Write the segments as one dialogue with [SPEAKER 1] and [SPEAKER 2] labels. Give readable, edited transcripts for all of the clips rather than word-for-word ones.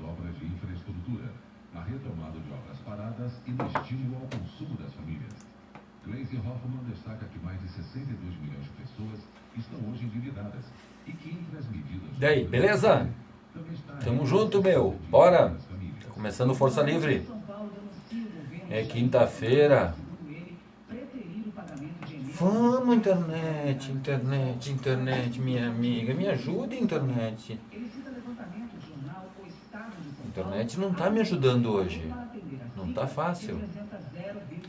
[SPEAKER 1] obras de infraestrutura, na retomada de obras paradas e no estímulo ao consumo das famílias. Gleisi Hoffmann destaca que mais de 62 milhões de pessoas estão hoje endividadas e que entre as medidas...
[SPEAKER 2] E aí, beleza? Tamo junto, meu. Bora! Tá começando Força Livre. É quinta-feira. Vamos, internet, minha amiga. Me ajuda, internet. Internet não tá me ajudando hoje. Não tá fácil.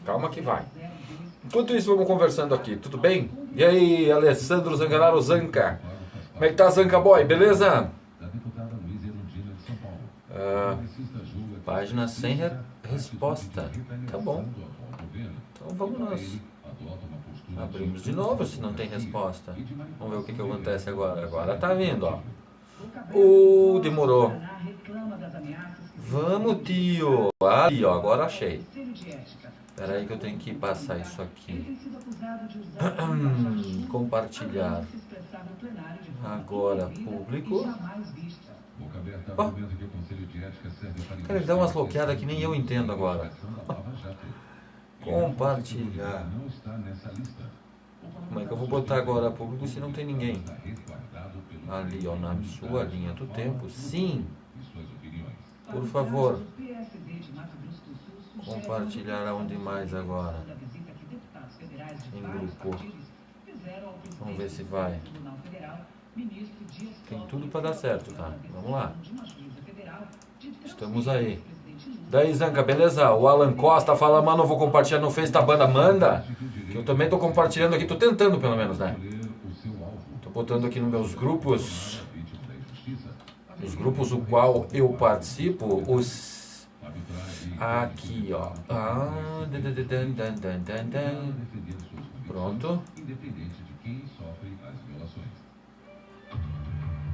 [SPEAKER 2] Calma que vai. Enquanto isso, vamos conversando aqui. Tudo bem? E aí, Alessandro Zanganaro Zanca? Como é que tá, Zanca Boy? Beleza? Página sem resposta. Tá bom. Então vamos nós. Abrimos de novo se não tem resposta. Vamos ver o que acontece agora. Agora tá vindo, ó. Demorou. Vamos, tio. Ali, ó. Agora achei. Espera aí que eu tenho que passar isso aqui. Compartilhar. Agora, público. Oh. Cara, ele dá umas bloqueadas que nem eu entendo agora. Compartilhar. Como é que eu vou botar agora público se não tem ninguém? Ali, ó, na sua linha do tempo. Sim. Por favor. Compartilhar aonde mais agora? Em grupo. Vamos ver se vai. Tem tudo para dar certo, tá? Vamos lá. Estamos aí. Daí, Zanca, beleza? O Alan Costa fala, mano, eu vou compartilhar no Face da banda. Manda! Que eu também tô compartilhando aqui. Tô tentando, pelo menos, né? Tô botando aqui nos meus grupos. Os grupos do qual eu participo. Os... Aqui, ó. Pronto.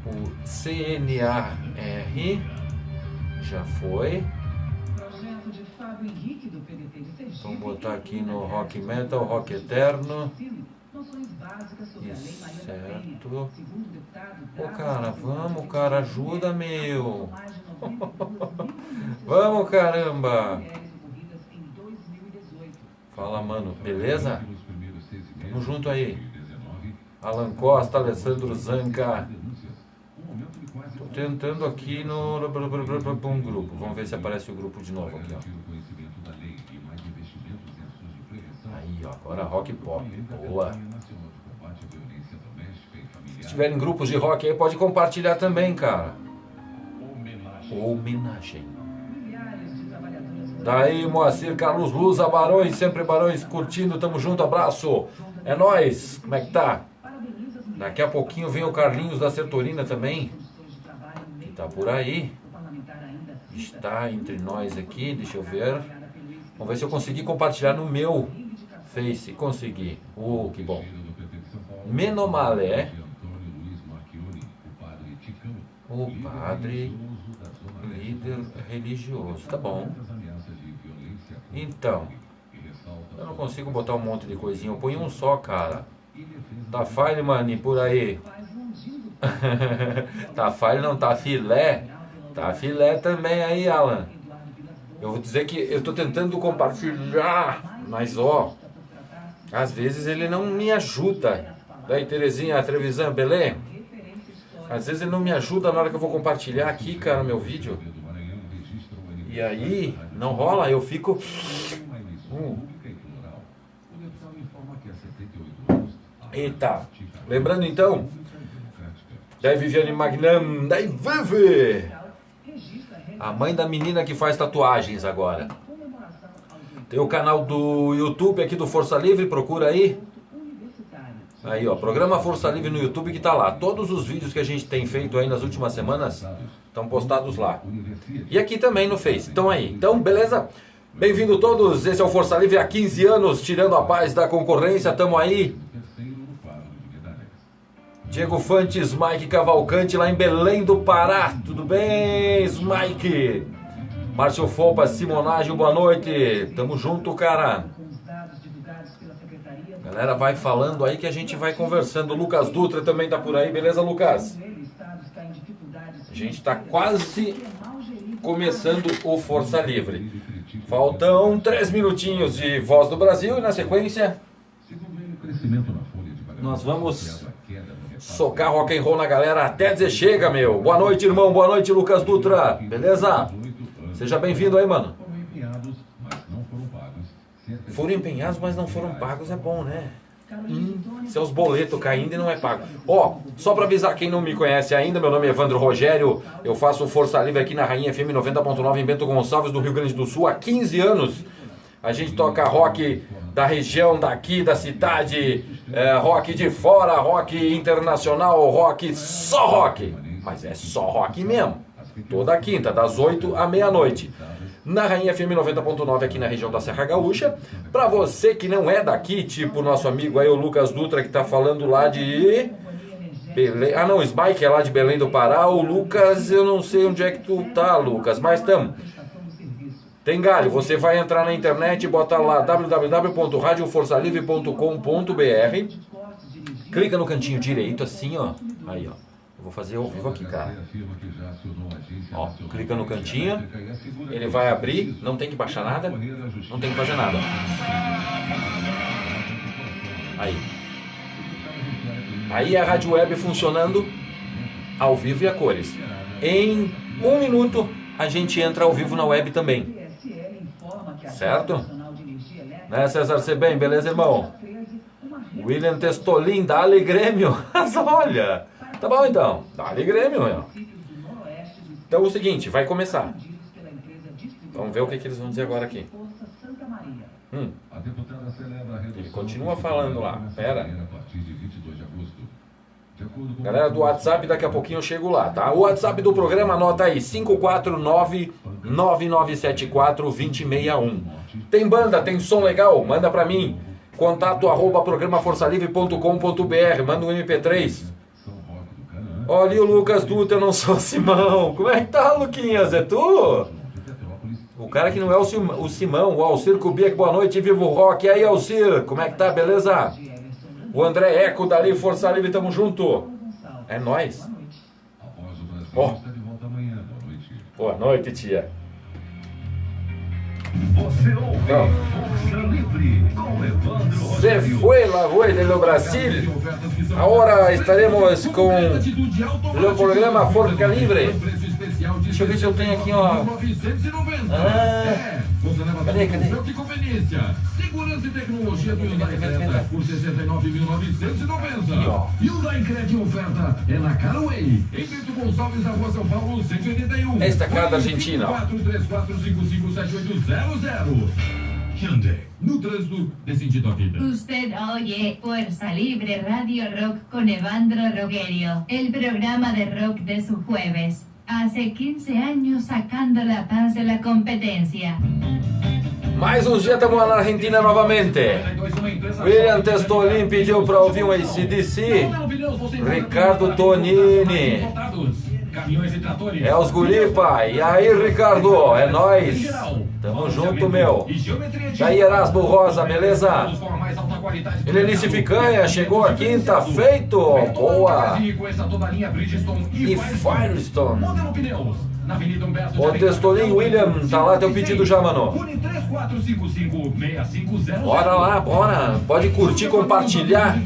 [SPEAKER 2] O CNAR já foi. Vamos botar aqui no Rock Metal, Rock Eterno. Isso, certo. Ô, cara, vamos, cara, ajuda, meu. Vamos, caramba. Fala, mano, beleza? Tamo junto aí. Alan Costa, Alessandro Zanca. Tô tentando aqui no grupo. Vamos ver se aparece o grupo de novo aqui, ó. Aí, ó, agora rock pop. Boa. Se tiverem grupos de rock aí, pode compartilhar também, cara. Homenagem. Daí, Moacir Carlos Luza, Barões, sempre Barões, curtindo, tamo junto, abraço. É nóis, como é que tá? Daqui a pouquinho vem o Carlinhos da Sertorina também. Que tá por aí. Está entre nós aqui, deixa eu ver. Vamos ver se eu consegui compartilhar no meu Face. Consegui. Que bom. Menomalé. O padre líder religioso. Tá bom. Então, eu não consigo botar um monte de coisinha. Eu ponho um só, cara. Tá file, mano, por aí. Tá file, não, tá filé. Tá filé também aí, Alan. Eu vou dizer que eu tô tentando compartilhar, mas ó, às vezes ele não me ajuda. Daí, Terezinha, Trevisan, beleza? Às vezes ele não me ajuda na hora que eu vou compartilhar aqui, cara, meu vídeo. E aí, não rola, eu fico... Eita, lembrando então, daí Viviane Magnam, daí Vivi, a mãe da menina que faz tatuagens agora. Tem o canal do YouTube aqui do Força Livre, procura aí. Aí, ó, programa Força Livre no YouTube que tá lá. Todos os vídeos que a gente tem feito aí nas últimas semanas estão postados lá. E aqui também no Face, estão aí. Então, beleza? Bem-vindo todos, esse é o Força Livre há 15 anos, tirando a paz da concorrência, tamo aí. Diego Fantes, Mike Cavalcante lá em Belém do Pará. Tudo bem, Mike? Márcio Fopa, Simonagem, boa noite. Tamo junto, cara. Galera, vai falando aí que a gente vai conversando. Lucas Dutra também tá por aí, beleza, Lucas? gente está quase começando o Força Livre. Faltam 3 minutinhos de Voz do Brasil e na sequência nós vamos socar rock and roll na galera até dizer chega, meu. Boa noite, irmão. Boa noite, Lucas Dutra. Beleza? Seja bem-vindo aí, mano. Foram empenhados, mas não foram pagos, é bom, né? Seus boletos caindo e não é pago. Ó, só pra avisar quem não me conhece ainda, meu nome é Evandro Rogério. Eu faço Força Livre aqui na Rainha FM 90.9 em Bento Gonçalves, do Rio Grande do Sul, há 15 anos. A gente toca rock da região daqui, da cidade, rock de fora, rock internacional, rock, só rock. Mas é só rock mesmo. Toda quinta, das 8 à meia-noite. Na Rainha FM 90.9 aqui na região da Serra Gaúcha. Pra você que não é daqui, tipo o nosso amigo aí, o Lucas Dutra, que tá falando lá de Belém. Ah não, o Spike é lá de Belém do Pará. O Lucas, eu não sei onde é que tu tá, Lucas, mas tamo. Tem galho, você vai entrar na internet e botar lá www.radioforçalivre.com.br. Clica no cantinho direito assim, ó. Aí, ó. Eu vou fazer ao vivo aqui, cara. Ó, clica no cantinho. Ele vai abrir, não tem que baixar nada, não tem que fazer nada. Aí. Aí a rádio web funcionando ao vivo e a cores. Em 1 minuto a gente entra ao vivo na web também. Certo? Né, César Sebem, beleza, irmão? William Testolin, dá-lhe Grêmio. Olha, tá bom então, dá-lhe Grêmio, meu. Então é o seguinte, vai começar. Vamos ver o que eles vão dizer agora aqui. Ele continua falando lá, pera. Galera do WhatsApp, daqui a pouquinho eu chego lá, tá? O WhatsApp do programa, anota aí, 549-9974-2061. Tem banda, tem som legal? Manda pra mim. contato@programaforçalivre.com.br. Manda um MP3. Olha o Lucas Dutra, eu não sou o Simão. Como é que tá, Luquinhas? É tu? O cara que não é o Simão, o Alcir Kubiak, boa noite, viva o rock. E aí, Alcir, como é que tá, beleza? O André Eco, dali, Força Livre, tamo junto. É nóis. Ó. Boa noite, tia.
[SPEAKER 3] Você ouve Força Livre com Evandro Rogério.
[SPEAKER 2] Se foi la voz do Brasil. Agora estaremos com o programa Força Livre. Deixa eu ver se eu tenho aqui, ó. Cadê?
[SPEAKER 3] Segurança e tecnologia do Hyundai Creta por R$ 69.990. Hyundai Creta em oferta é na Caraway, em Bento Gonçalves, na Rua São Paulo, 181.
[SPEAKER 2] Esta cara da Argentina.
[SPEAKER 3] 434557800. Hyundai, no trânsito de sentido à vida.
[SPEAKER 4] Usted oye Fuerza Libre Radio Rock con Evandro Rogério, el programa de rock de su jueves. Hace 15 años sacando la paz de la competencia.
[SPEAKER 2] Mais um dia estamos lá na Argentina novamente. William Testolin pediu para ouvir um AC/DC. Ricardo Tonini. É os guri, pai. E aí, Ricardo? É nóis. Tamo junto, meu. E aí, Erasmo Rosa, beleza? Helenice Ficanha, chegou a quinta, feito. Boa. E Firestone. O Testolin William, tá lá teu pedido já, mano. Bora lá, bora. Pode curtir, compartilhar.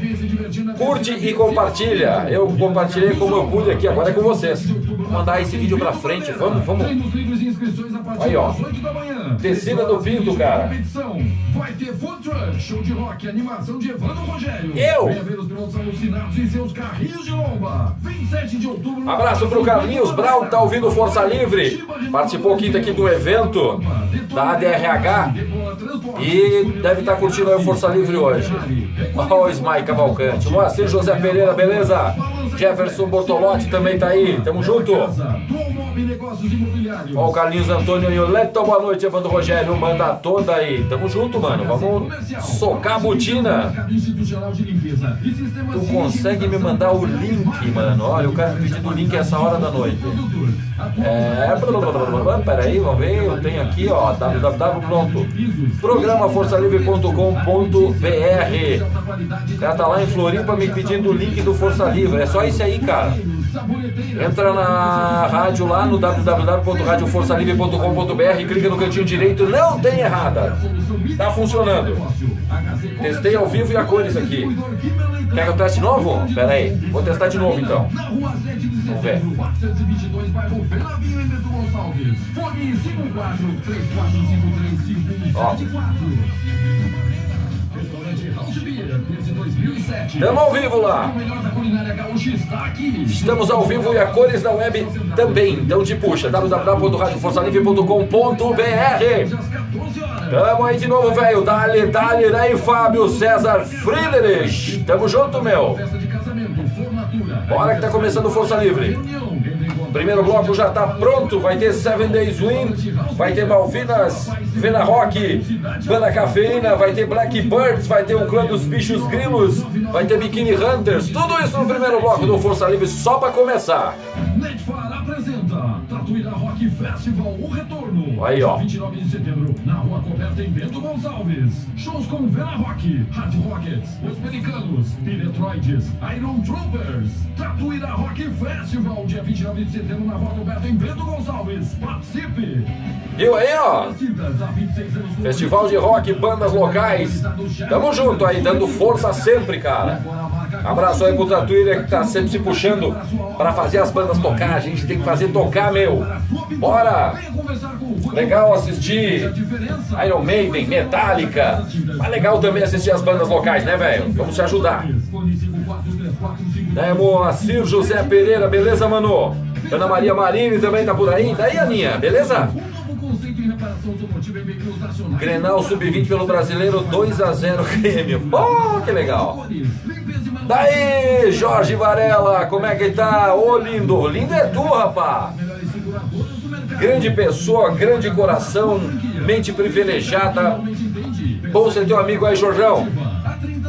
[SPEAKER 2] Curte e compartilha. Eu compartilhei como eu pude aqui, agora é com vocês. Vou mandar esse vídeo pra frente, vamos. Aí, ó. Descida do Pinto, cara.
[SPEAKER 3] Vai ter food truck, show de rock, animação de Evandro Rogério.
[SPEAKER 2] Eu.
[SPEAKER 3] Venha ver os pilotos alucinados em seus carrinhos de lomba. 27 de outubro.
[SPEAKER 2] Abraço pro Carlinhos Brown, tá ouvindo Força Livre. Participou quinta aqui do evento da ADRH e deve estar curtindo aí o Força Livre hoje. Olha o Smai Cavalcante. Moacir José Pereira, beleza? Jefferson Bortolotti também tá aí. Tamo junto. Ó o Carlinhos Antônio e o Leto, boa noite, Evandro Rogério, manda toda aí. Tamo junto, mano, vamos socar a botina. Tu consegue me mandar o link, mano? Olha, o cara pedindo o link essa hora da noite. Peraí, vamos ver, eu tenho aqui, ó, www.programaforçalivre.com.br. O cara tá lá em Floripa me pedindo o link do Força Livre, é só isso aí, cara. Entra na rádio lá no www.radioforçalivre.com.br e clica no cantinho direito, não tem errada. Tá funcionando. Testei ao vivo e a cores aqui. Quer que eu teste de novo? Pera aí, vou testar de novo então. Vamos ver. Ó. Estamos ao vivo lá. Estamos ao vivo e a cores da web também. Então te puxa, www.radioforçalivre.com.br. Tamo aí de novo, velho. Dale, daí, Fábio César Friedrich. Tamo junto, meu. Bora que tá começando o Força Livre. Primeiro bloco já tá pronto. Vai ter 7 Days Wind, vai ter Malvinas, Vena Rock, Banda Cafeína, vai ter Black Birds, vai ter o Clã dos Bichos Grilos, vai ter Bikini Hunters. Tudo isso no primeiro bloco do Força Livre, só pra começar.
[SPEAKER 3] Netfar apresenta Tatuíra Rock Festival, o retorno.
[SPEAKER 2] Aí, ó.
[SPEAKER 3] 29 de setembro, na Rua Coberta, em Bento Gonçalves. Shows com Vena Rock, Hard Rockets, Os Pelicanos, The Detroits, Iron Troopers. Tatuíra Rock Festival, dia 29 de setembro, na Rua Coberta, em Bento Gonçalves. Participe!
[SPEAKER 2] Viu aí, ó? Festival de rock, bandas locais. Tamo junto aí, dando força sempre, cara. Abraço aí pro Tatuíra que tá sempre se puxando pra fazer as bandas tocar. A gente tem que fazer tocar, meu. Bora! Legal assistir Iron Maiden, Metallica. Mas legal também assistir as bandas locais, né, velho? Vamos se ajudar. Né, Moacir José Pereira, beleza, mano? Ana Maria Marini também tá por aí. Daí, Aninha, beleza? Grenal Sub-20 pelo Brasileiro, 2-0 Grêmio. Oh, que legal. Daí, Jorge Varela, como é que tá? Ô, lindo. Lindo é tu, rapá. Grande pessoa, grande coração, mente privilegiada. Bom ser teu amigo aí, Jorjão.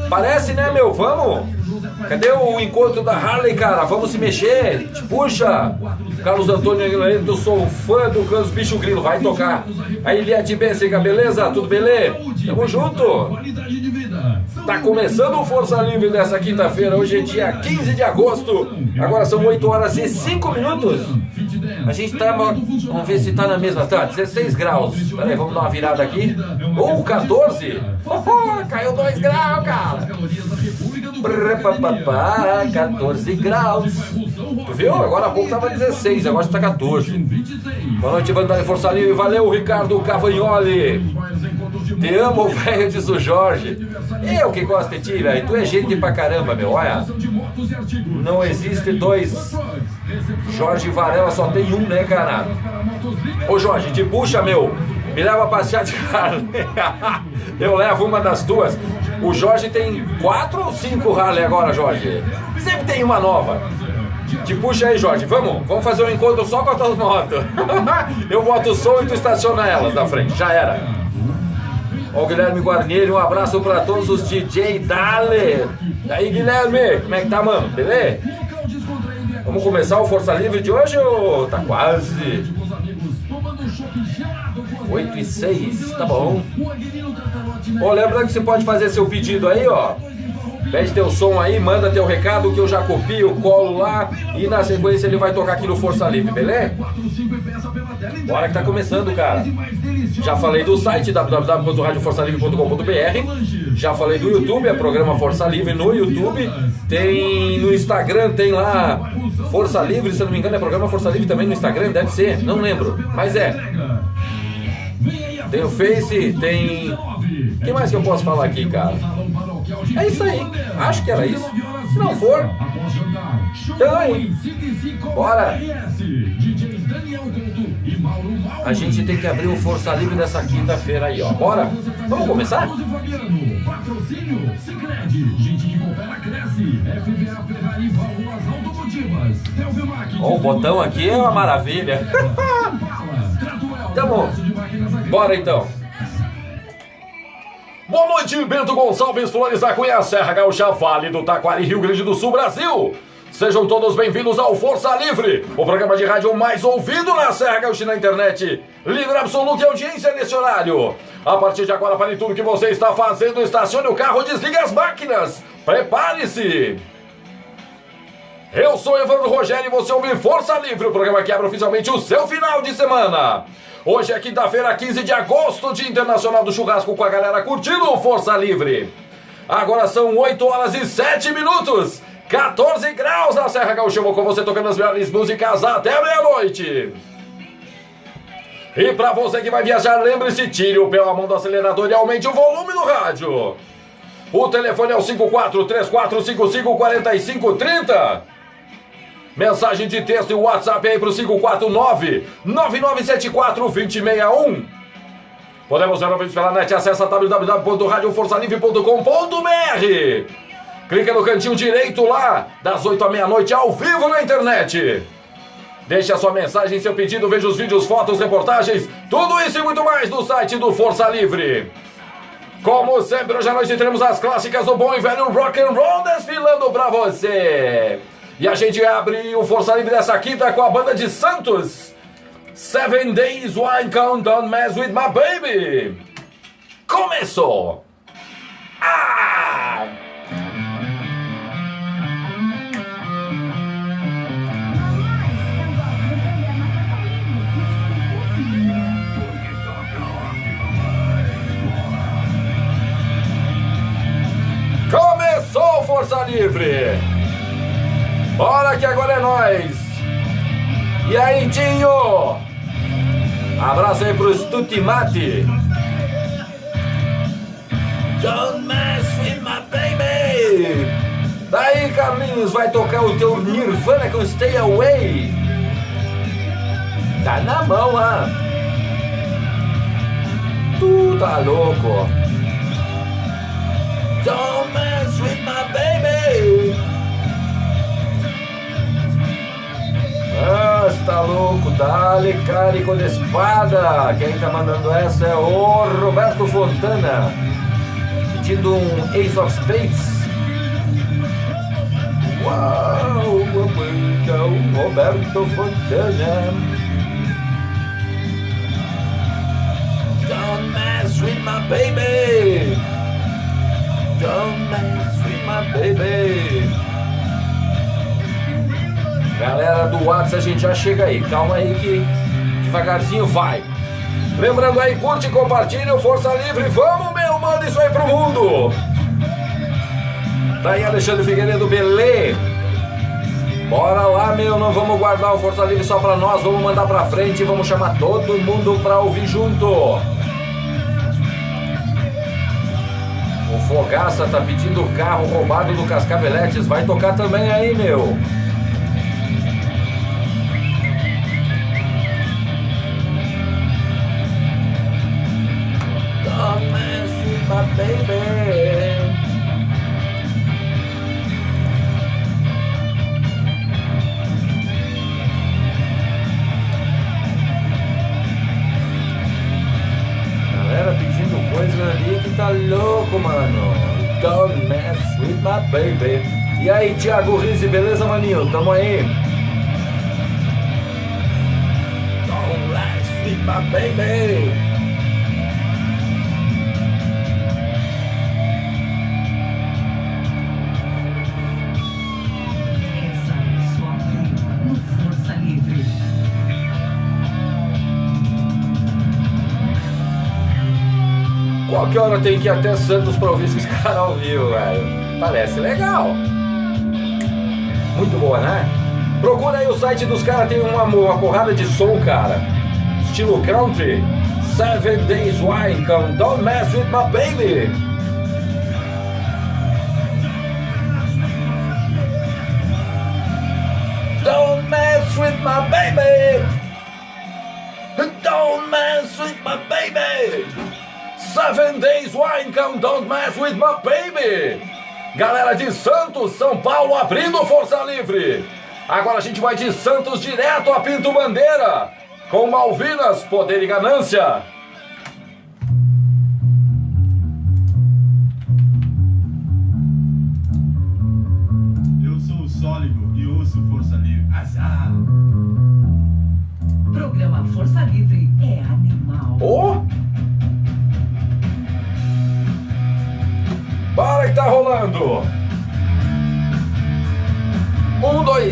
[SPEAKER 2] Parece, né, meu? Vamos? Cadê o encontro da Harley, cara? Vamos se mexer. Te puxa. Carlos Antônio Aguilera, eu sou fã do Clã dos Bicho Grilo. Vai tocar. Aí, Eliette Bensica, beleza? Tudo beleza? Tamo junto. Tá começando o Força Livre dessa quinta-feira. Hoje é dia 15 de agosto. Agora são 8 horas e 5 minutos. A gente tá... Vamos ver se tá na mesma. Tá, 16 graus. Pera aí, vamos dar uma virada aqui. 14. Caiu 2 graus, cara. 14 graus. Tu viu? Agora há pouco tava 16, agora está 14. Boa noite, banda de Força Livre. Valeu, Ricardo Cavagnoli. Te amo, velho, diz o Jorge. Eu que gosto de ti, velho. Tu é gente pra caramba, meu. Olha, não existe dois Jorge Varela, só tem um, né, cara? Ô, Jorge, te puxa, meu. Me leva a passear de Harley. Eu levo uma das tuas. O Jorge tem 4 ou 5 Harley agora, Jorge? Sempre tem uma nova. Te puxa aí, Jorge. Vamos fazer um encontro só com as tuas motos. Eu boto o som e tu estaciona elas na frente. Já era. Ó, o Guilherme Guarnieri, um abraço pra todos os DJ Dale. E aí, Guilherme, como é que tá, mano? Beleza? Vamos começar o Força Livre de hoje ou tá quase? 8:06, tá bom. Ó, lembrando que você pode fazer seu pedido aí, ó. Pede teu som aí, manda teu recado que eu já copio, colo lá e na sequência ele vai tocar aqui no Força Livre, beleza? Bora que tá começando, cara. Já falei do site www.radioforçalivre.com.br. Já falei do YouTube, é programa Força Livre no YouTube. Tem no Instagram, tem lá Força Livre, se eu não me engano é programa Força Livre também no Instagram, deve ser, não lembro, mas é. Tem o Face, tem... O que mais que eu posso falar aqui, cara? É isso aí, acho que era isso. Se não for, então aí. Bora! A gente tem que abrir o Força Livre dessa quinta-feira aí, ó. Bora? Vamos começar? Ó, o botão aqui é uma maravilha. Tá bom. Bora então. Boa noite, Bento Gonçalves, Flores da Cunha, Serra Gaúcha, Vale do Taquari, Rio Grande do Sul, Brasil. Sejam todos bem-vindos ao Força Livre, o programa de rádio mais ouvido na Serra Gaúcha e na internet. Líder absoluto e audiência nesse horário. A partir de agora, pare tudo que você está fazendo, estacione o carro, desligue as máquinas. Prepare-se. Eu sou Evandro Rogério e você ouve Força Livre, o programa que abre oficialmente o seu final de semana. Hoje é quinta-feira, 15 de agosto, Dia Internacional do Churrasco, com a galera curtindo o Força Livre. Agora são 8 horas e 7 minutos, 14 graus na Serra Gaúcha, com você tocando as melhores músicas até meia-noite. E pra você que vai viajar, lembre-se, tire o pé a mão do acelerador e aumente o volume do rádio. O telefone é o 54-3455-4530. Mensagem de texto e WhatsApp aí pro 549-9974-2061. Podemos ser ouvidos pela net, acessa www.radioforçalivre.com.br. Clica no cantinho direito lá, das 8 à meia-noite, ao vivo na internet. Deixe a sua mensagem, seu pedido, veja os vídeos, fotos, reportagens, tudo isso e muito mais no site do Força Livre. Como sempre, hoje à noite teremos as clássicas do bom e velho rock and roll desfilando pra você. E a gente abre o Força Livre dessa quinta com a banda de Santos, 7 Days Wine Count, Don't Mess With My Baby. Começou! Ah! Começou Força Livre! Bora que agora é nóis! E aí, Tinho? Abraço aí pro Stutimati. Don't mess with my baby. Daí, Carlinhos, vai tocar o teu Nirvana com Stay Away. Tá na mão, ah. Tu tá louco. Don't mess with my baby. Ah, você tá louco, dale carico de espada. Quem tá mandando essa é o Roberto Fontana, pedindo um Ace of Spades. Uau, Roberto Fontana. Don't mess with my baby. Don't mess with my baby. Galera do WhatsApp, a gente já chega aí. Calma aí que devagarzinho vai. Lembrando aí, curte e compartilha o Força Livre. Vamos, meu, manda isso aí pro mundo. Daí, Alexandre Figueiredo, Belê. Bora lá, meu, não vamos guardar o Força Livre só pra nós. Vamos mandar pra frente e vamos chamar todo mundo pra ouvir junto. O Fogaça tá pedindo o carro roubado do Cascaveletes. Vai tocar também aí, meu. My baby. Galera pedindo coisa ali que tá louco, mano. Don't mess with my baby. E aí, Thiago Rizzi, beleza, maninho? Tamo aí. Don't mess with my baby. Qualquer hora tem que ir até Santos pra ouvir esses caras ao vivo, velho. Parece legal. Muito boa, né? Procura aí o site dos caras, tem uma porrada de som, cara. Estilo country. 7 Days Wine Count, Don't Mess With My Baby. Don't mess with my baby. Don't mess with my baby. 7 Days Wine Count, Don't Mess With My Baby. Galera de Santos, São Paulo, abrindo Força Livre. Agora a gente vai de Santos direto a Pinto Bandeira, com Malvinas, Poder e Ganância.
[SPEAKER 5] Eu sou o Sóligo e ouço Força Livre. Azar.
[SPEAKER 6] Programa Força Livre é animal.
[SPEAKER 2] Oh! Para que tá rolando. 1, 2,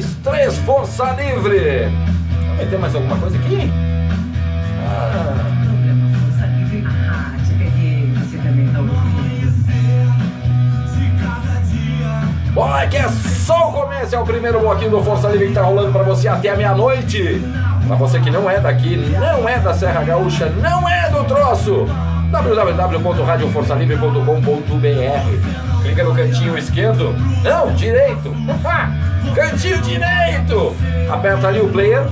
[SPEAKER 2] Força Livre. Vai ter mais alguma coisa aqui?
[SPEAKER 6] Programa Força Livre. Te peguei. Você também tá ouvindo?
[SPEAKER 2] Bom, é que é só o começo, é o primeiro bloquinho do Força Livre que tá rolando pra você até a meia-noite. Pra você que não é daqui, não é da Serra Gaúcha, não é do troço, www.radioforçalivre.com.br. Clica no cantinho esquerdo, não, direito, cantinho direito, aperta ali o player,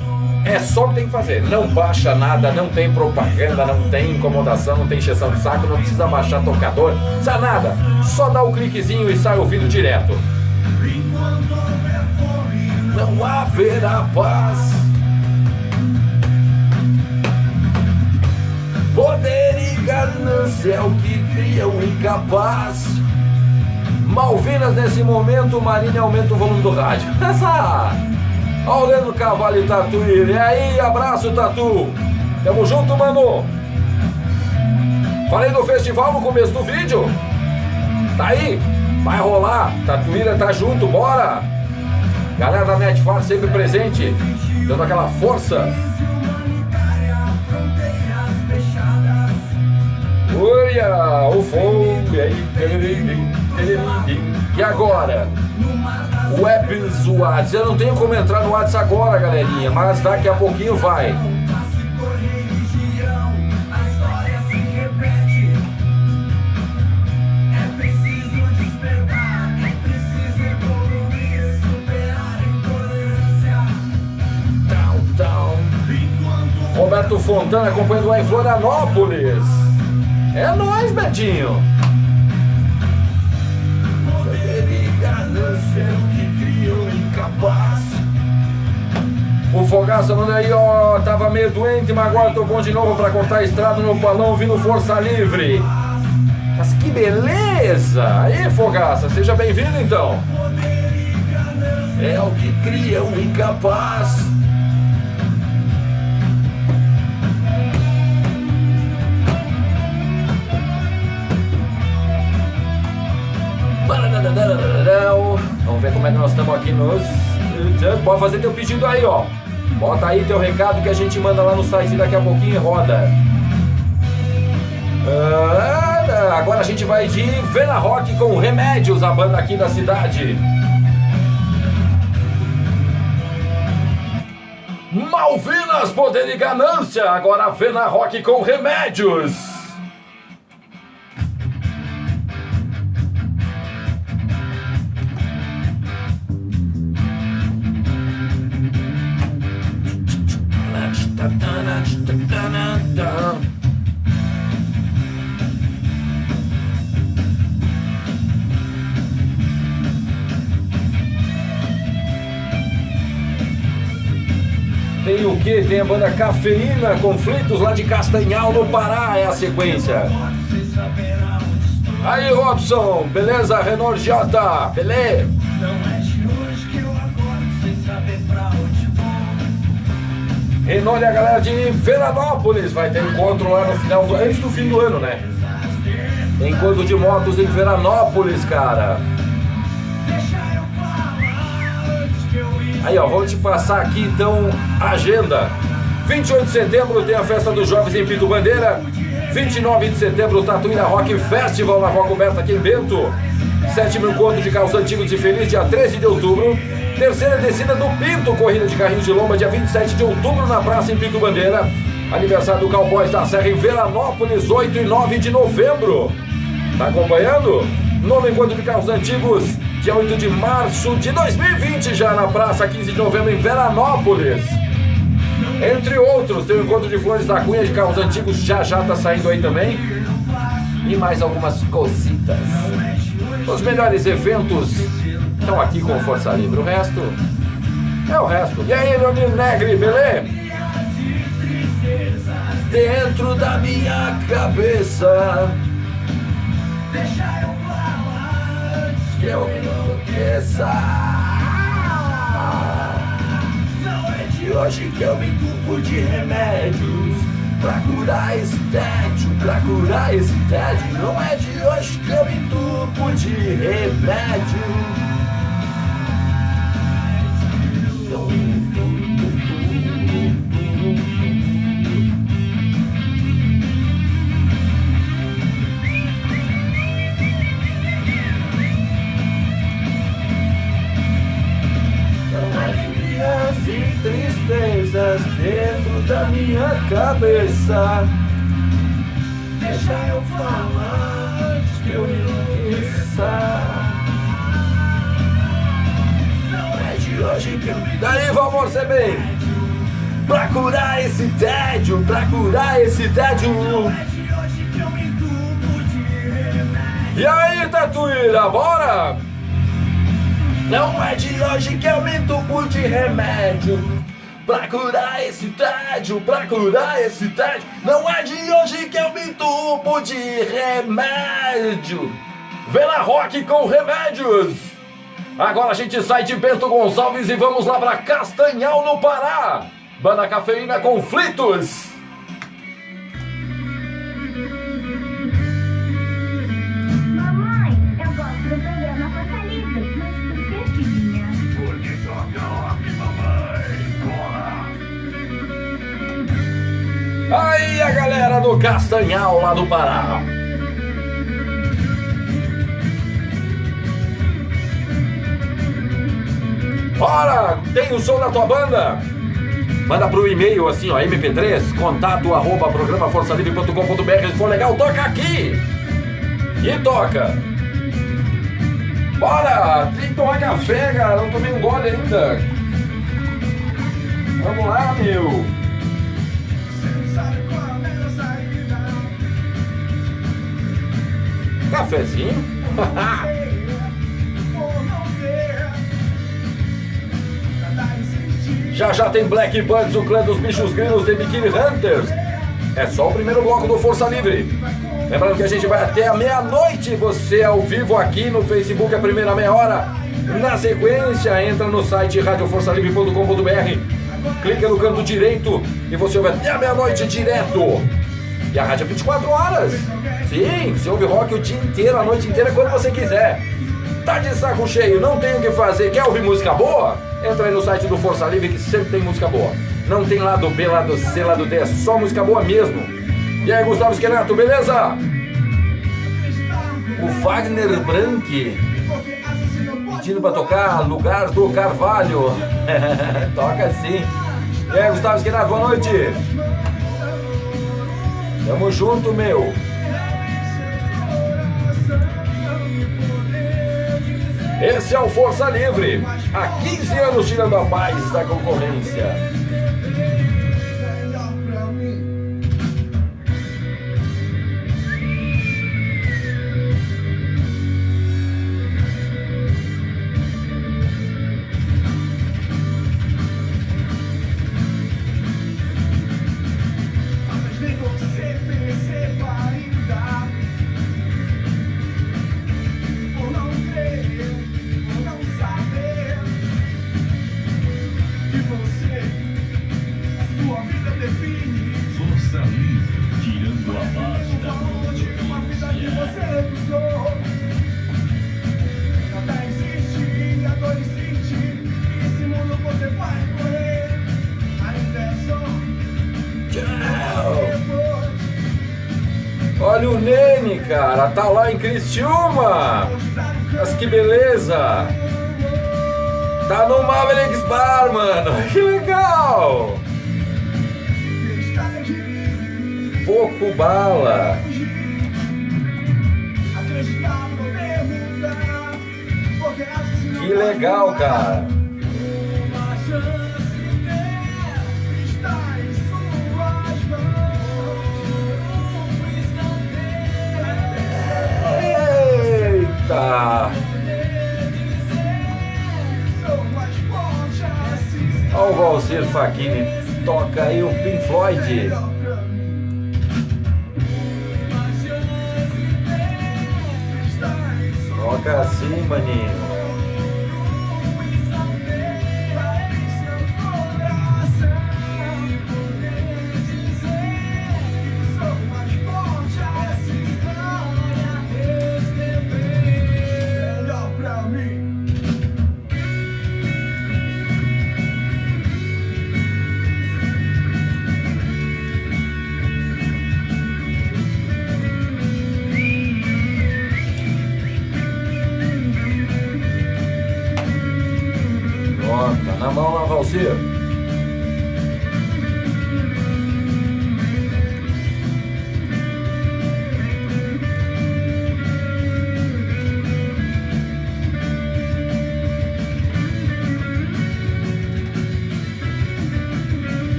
[SPEAKER 2] é só o que tem que fazer. Não baixa nada, não tem propaganda, não tem incomodação, não tem encheção de saco, não precisa baixar tocador, não precisa nada, só dá o cliquezinho e sai ouvindo direto. Não haverá paz, poder e ganância é o que cria o incapaz. Malvinas nesse momento, Marinha aumenta o volume do rádio. Ó o Leandro Cavalho e Tatuíra. E aí, abraço, Tatu. Tamo junto, mano. Falei do festival no começo do vídeo. Tá aí, vai rolar. Tatuíra tá junto, bora. Galera da Netfar sempre presente, dando aquela força. Olha o fogo. E agora? Webs Whats. Eu não tenho como entrar no Whats agora, galerinha, mas daqui a pouquinho vai. Roberto Fontana acompanhando lá em Florianópolis. É nóis, Betinho. O Fogaça manda aí, ó. Tava meio doente, mas agora tô bom de novo pra cortar a estrada no balão, vindo Força Livre. Mas que beleza! Aí, Fogaça, seja bem-vindo então. É o que cria o incapaz. Vamos ver como é que nós estamos aqui nos... Pode fazer teu pedido aí, ó. Bota aí teu recado que a gente manda lá no site daqui a pouquinho e roda. Agora a gente vai de Vena Rock com Remédios, a banda aqui da cidade. Malvinas, poder e ganância. Agora Vena Rock com Remédios. Tem o que? Tem a banda Cafeína, Conflitos lá de Castanhal, no Pará, é a sequência. Aí, Robson, beleza? Renault J, beleza? Renault e a galera de Veranópolis vai ter encontro lá no final, antes do fim do ano, né? Tem encontro de motos em Veranópolis, cara. Aí, ó, vou te passar aqui então a agenda. 28 de setembro tem a festa dos jovens em Pinto Bandeira. 29 de setembro, Tatuíra Rock Festival na Rua Coberta aqui em Bento. 7.000 encontro de carros antigos e felizes, dia 13 de outubro. Terceira descida do Pinto, corrida de carrinhos de lomba, dia 27 de outubro na praça em Pinto Bandeira. Aniversário do Cowboys da Serra em Veranópolis, 8 e 9 de novembro. Tá acompanhando? Novo encontro de carros antigos, dia 8 de março de 2020, já na praça, 15 de novembro em Veranópolis. Entre outros, tem o encontro de Flores da Cunha de carros antigos, já tá saindo aí também. E mais algumas cositas. Os melhores eventos estão aqui com Força Livre, o resto é o resto. E aí, Leonino Negri, beleza? Dentro da minha cabeça, deixa eu falar antes que eu enlouqueça. Não é de hoje que eu me entupo de remédios pra curar esse tédio, pra curar esse tédio. Não é de hoje que eu me entupo de remédio. dentro da minha cabeça. Deixa eu falar antes que eu enlouqueça. Não é de hoje que eu me... Daí, vamos receber. Pra curar esse tédio, pra curar esse tédio. Não é de hoje que eu me entubo de remédio. E aí, Tatuíra, bora? Não é de hoje que eu me entubo de remédio. Pra curar esse tédio, pra curar esse tédio. Não é de hoje que eu me entubo de remédio. Vela Rock com Remédios. Agora a gente sai de Bento Gonçalves e vamos lá pra Castanhal, no Pará. Banda Cafeína, Conflitos.
[SPEAKER 7] Mamãe, eu gosto do programa Força Livre. Mas por que, filhinha?
[SPEAKER 3] Porque toca rock, mamãe. Bora!
[SPEAKER 2] Aí a galera do Castanhal, lá do Pará. Bora! Tem o som da tua banda? Manda pro e-mail assim, ó, mp3, contato@programaforçalivre.com.br. Se for legal, toca aqui. E toca. Bora! Tem que tomar café, cara. Não tomei um gole ainda. Vamos lá, meu. Cafezinho? Já tem Black Buds, o clã dos bichos grilos de Bikini Hunters. É só o primeiro bloco do Força Livre. Lembrando que a gente vai até a meia-noite. Você ao vivo aqui no Facebook, a primeira meia hora. Na sequência, entra no site radioforçalivre.com.br, clica no canto direito e você ouve até a meia-noite direto. E a rádio é 24 horas. Sim, você ouve rock o dia inteiro, a noite inteira, quando você quiser. Tá de saco cheio, não tem o que fazer, quer ouvir música boa? Entra aí no site do Força Livre que sempre tem música boa. Não tem lado B, lado C, lado D, é só música boa mesmo. E aí, Gustavo Esquenato, beleza? O Wagner Branque pedindo pra tocar Lugar do Carvalho. Toca sim. E aí, Gustavo Esquenato, boa noite. Tamo junto, meu. Esse é o Força Livre, há 15 anos tirando a paz da concorrência. Olha o Nene, cara, tá lá em Criciúma. Mas que beleza. Tá no Mavericks Bar, mano. Que legal. Pouco bala. Que legal, cara. Eita! Olha o Valcir Facchini, toca aí o Pink Floyd. Toca assim, maninho. Na mão lá, Valcir.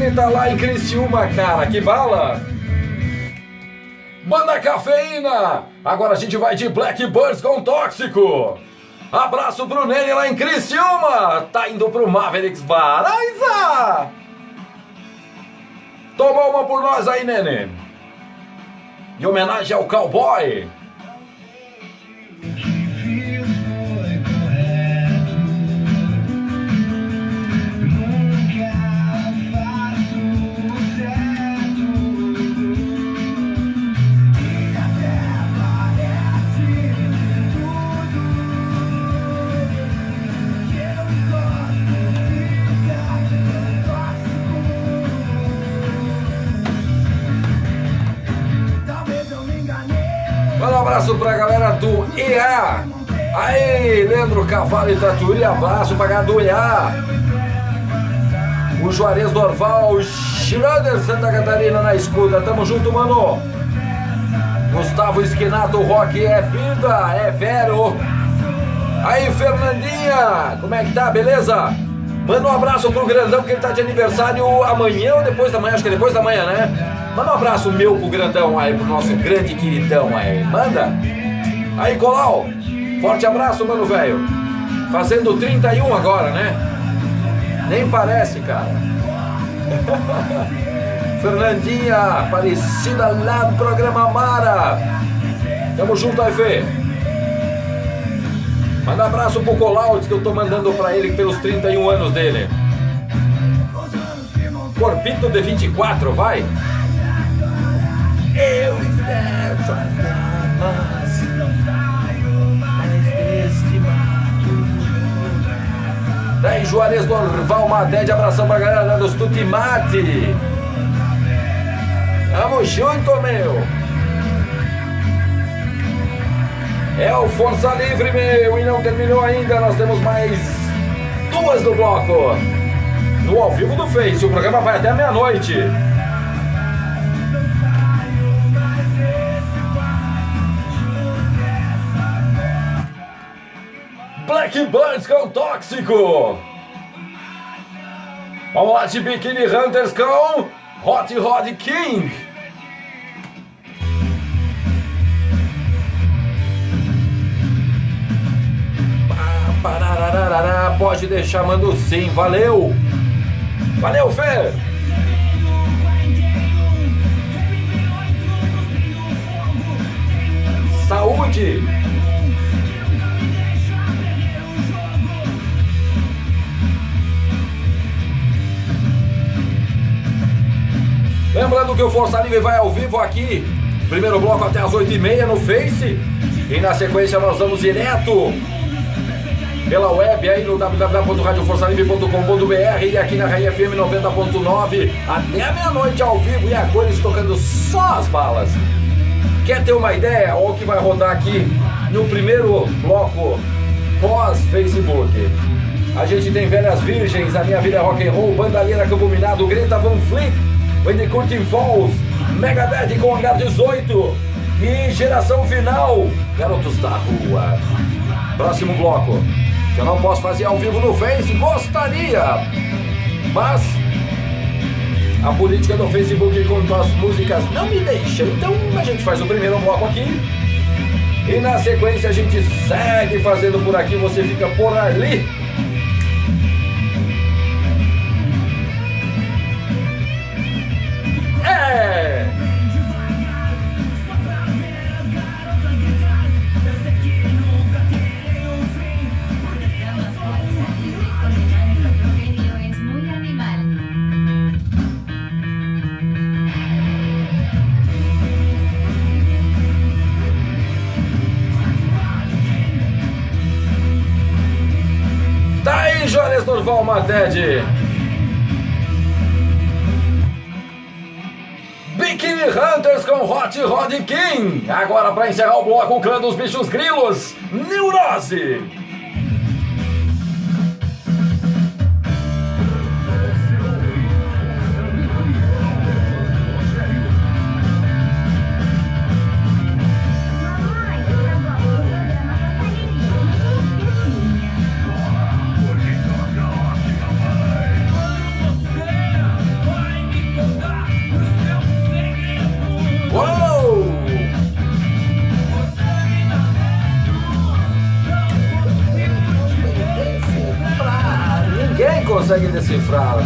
[SPEAKER 2] Nene tá lá em Criciúma, cara, que bala! Banda Cafeína! Agora a gente vai de Blackbirds com Tóxico! Abraço pro Nene lá em Criciúma! Tá indo pro Mavericks Varaiza! Toma uma por nós aí, Nene! Em homenagem ao cowboy! Um abraço pra galera do EA. Aí, Leandro Cavalo e Tatuí, abraço pra galera do EA. O Juarez Dorval, Schroeder, Santa Catarina na escuta. Tamo junto, mano. Gustavo Esquinato, rock é vida, é vero. Aí, Fernandinha, como é que tá, beleza? Manda um abraço pro Grandão, que ele tá de aniversário amanhã ou depois da manhã, acho que é depois da manhã, né? Manda um abraço meu pro Grandão aí, pro nosso grande queridão aí. Manda! Aí, Colau, forte abraço, mano, velho. Fazendo 31 agora, né? Nem parece, cara. Fernandinha, Aparecida lá do programa Mara. Tamo junto aí, Fê. Manda um abraço pro Colau, que eu tô mandando pra ele pelos 31 anos dele. Corpito de 24, vai! Eu espero mas deste mato. Daí Juarez Dorval Madede, abração pra galera dos Tutimati. Tamo junto, meu. É o Força Livre, meu, e não terminou ainda, nós temos mais duas do bloco. No ao vivo do Face, o programa vai até meia-noite. Blackbirds com Tóxico. Vamos lá de Bikini Hunters com Hot Rod King. Pode deixar, mando sim, valeu. Valeu, Fê. Saúde. Lembrando que o Força Livre vai ao vivo aqui, primeiro bloco até as 8h30 no Face. E na sequência nós vamos direto pela web aí no www.radioforçalivre.com.br e aqui na Raia FM 90.9 até a meia-noite ao vivo e a cores tocando só as balas. Quer ter uma ideia? Olha o que vai rodar aqui no primeiro bloco pós-Facebook. A gente tem Velhas Virgens, A Minha Vida é Rock and Roll, Bandalheira Campo Minado, Greta Van Fleet, When the Curtain Falls, Megadeth com Hangar 18 e Geração Final, Garotos da Rua. Próximo bloco, que eu não posso fazer ao vivo no Face, gostaria, mas a política do Facebook quanto às músicas não me deixa. Então a gente faz o primeiro bloco aqui e na sequência a gente segue fazendo por aqui, você fica por ali. Juarez Dorval Madede. Bikini Hunters com Hot Rod King. Agora para encerrar o bloco, o Clã dos Bichos Grilos, Neurose.
[SPEAKER 3] Vai
[SPEAKER 2] consegue decifrá-la.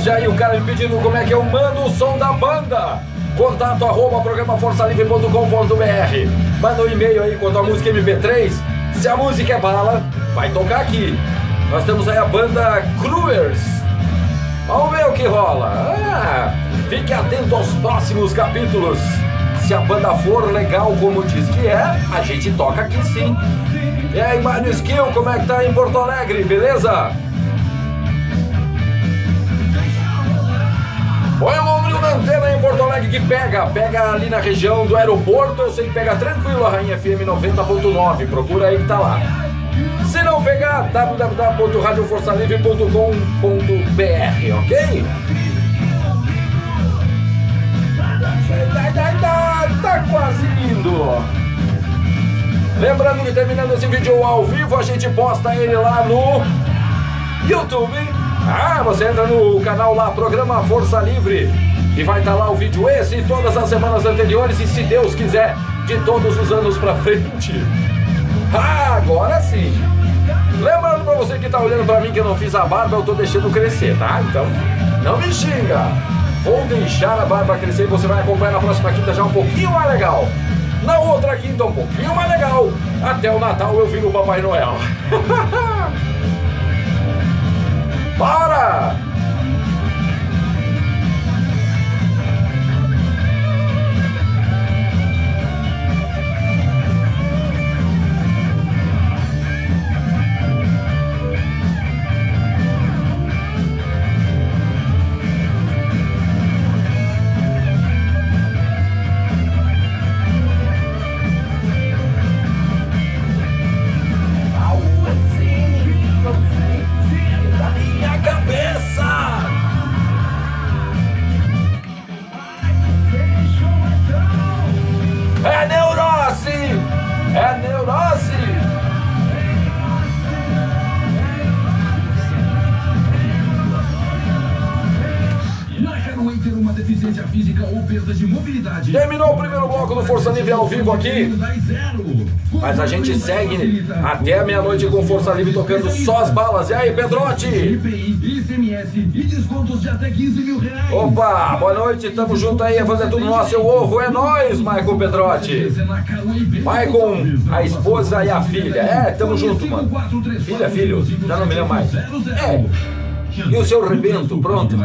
[SPEAKER 2] Já aí o cara me pedindo como é que eu mando o som da banda. Contato @programaforçalivre.com.br. Manda um e-mail aí quanto a música MP3. Se a música é bala, vai tocar aqui. Nós temos aí a banda Cruers. Vamos ver o que rola. Fique atento aos próximos capítulos. Se a banda for legal como diz que é, a gente toca aqui sim. E aí, Mário Skill, como é que tá em Porto Alegre, beleza? Põe o ombro na antena em Porto Alegre que pega ali na região do aeroporto, eu sei que pega tranquilo a Rainha FM 90.9, procura aí que tá lá. Se não pegar, www.radioforçalivre.com.br, ok? Tá quase indo. Lembrando que terminando esse vídeo ao vivo, a gente posta ele lá no YouTube. Você entra no canal lá, Programa Força Livre, e vai estar lá o vídeo esse e todas as semanas anteriores, e se Deus quiser, de todos os anos pra frente. Agora sim. Lembrando pra você que tá olhando pra mim que eu não fiz a barba, eu tô deixando crescer, tá? Então, não me xinga. Vou deixar a barba crescer e você vai acompanhar na próxima quinta já um pouquinho mais legal. Na outra quinta um pouquinho mais legal. Até o Natal eu viro o Papai Noel. Bora! É neurose!
[SPEAKER 3] Não é ruim ter uma deficiência física ou perda de mobilidade.
[SPEAKER 2] Terminou o primeiro bloco do Força Livre ao vivo aqui. Mas a gente segue até a meia-noite com Força Livre tocando só as balas. E aí, Pedrotti?
[SPEAKER 3] ICMS e descontos de até 15 mil reais.
[SPEAKER 2] Opa, boa noite, tamo junto aí, fazer tudo nosso, seu ovo. É nóis, Maicon Pedrotti. Maicon, a esposa e a filha. Tamo junto, mano. Filha, filho, já não me lembro mais. E o seu rebento, pronto.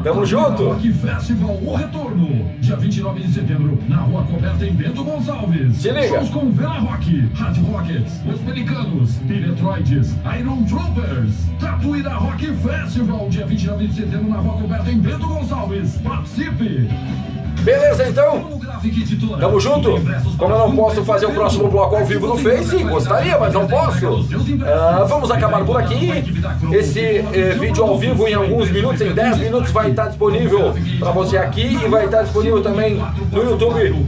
[SPEAKER 2] Tamo junto.
[SPEAKER 3] Rock Festival, o retorno. Dia 29 de setembro, na Rua Coberta, em Bento Gonçalves.
[SPEAKER 2] Se liga.
[SPEAKER 3] Shows com Vela Rock, Hard Rockets, Os Pelicanos, Detroids, Iron Troopers. Tatuíra Rock Festival, dia 29 de setembro, na Rua Coberta, em Bento Gonçalves. Participe.
[SPEAKER 2] Beleza, então? Tamo junto? Como eu não posso fazer o próximo bloco ao vivo no Face, gostaria, mas não posso. Vamos acabar por aqui. Esse vídeo ao vivo em alguns minutos, em 10 minutos, vai estar disponível para você aqui e vai estar disponível também no YouTube.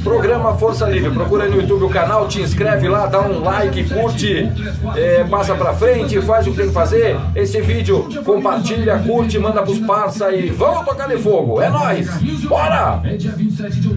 [SPEAKER 2] Programa Força Livre. Procura aí no YouTube o canal, te inscreve lá, dá um like, curte, passa pra frente, faz o que tem que fazer. Esse vídeo, compartilha, curte, manda pros parça e vamos tocar de fogo. É nóis! Bora!
[SPEAKER 3] É dia 27 de outubro.